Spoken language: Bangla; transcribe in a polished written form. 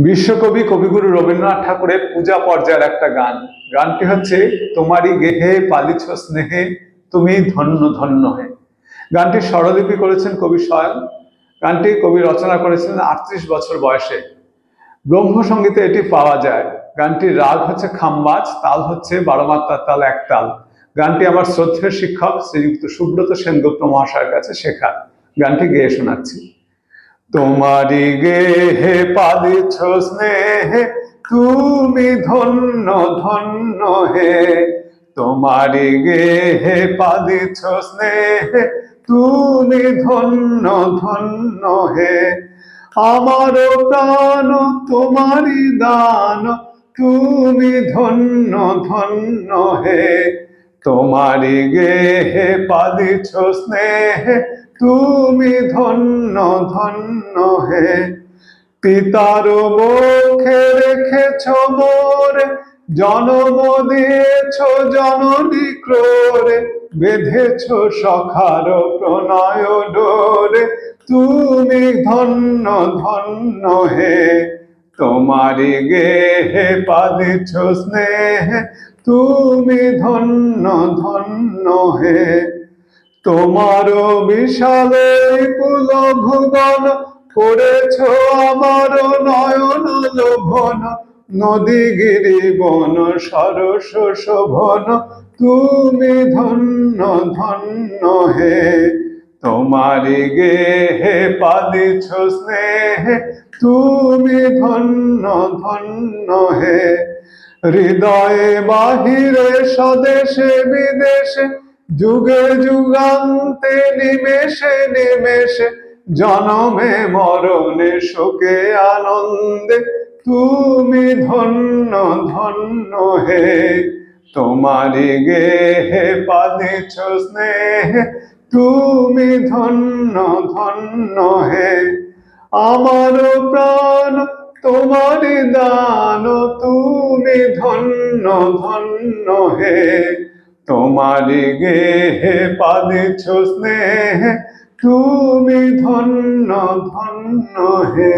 বিশ্বকবি কবিগুরু রবীন্দ্রনাথ ঠাকুরের পূজা পর্যায়ের একটা গান। গানটি হচ্ছে তোমারই গেহে পালিছ স্নেহে তুমি ধন্য ধন্য হে। গানটির স্বরলিপি করেছেন কবি স্বয়ং। গানটি কবি রচনা করেছিলেন 38 বছর বয়সে। ব্রহ্মসঙ্গীতে এটি পাওয়া যায়। গানটির রাগ হচ্ছে খাম্বাজ, তাল হচ্ছে 12 মাত্রার তাল এক তাল। গানটি আমার শ্রদ্ধেয় শিক্ষক শ্রীযুক্ত সুব্রত সেনগুপ্ত মহাশয়ের কাছে শেখা। গানটি গেয়ে শোনাচ্ছি। তোমারি গেহে পালিছ স্নেহে তুমি ধন্য ধন্য হে। তোমারি গেহে পালিছ স্নেহে তুমি ধন্য ধন্য হে। আমার প্রাণ তোমারি দান তুমি ধন্য ধন্য হে। তোমারি গেহে পালিছ স্নেহে তুমি ধন্য ধন্য হে। পিতার মুখে রেখেছ মোরে জন্ম দিয়েছ জননী ক্রোরে। বেঁধেছ সখার প্রণয় ডোরে তুমি ধন্য ধন্য হে। তোমারি গেহে পালিছ স্নেহে তুমি ধন্য ধন্য হে। তোমার বিশাল পুল ভুবন করেছ আমার নয়ন লোভন। নদী গিরি বন সরস শোভন তুমি ধন্য ধন্য হে। তোমারি গেহে পালিছ স্নেহে তুমি ধন্য ধন্য হে। হৃদয়ে বাহিরে স্বদেশে বিদেশে যুগে যুগান্তে নিমেষে নিমেষে জনমে মরণে শোকে আনন্দে তুমি ধন্য ধন্য হে। তোমারি গেহে পালিছ স্নেহে তুমি ধন্য ধন্য হে। আমার প্রাণ তোমারি দান তুমি ধন্য ধন্য হে। তোমারি গেহে পালিছ স্নেহে তুমি ধন্য ধন্য হে।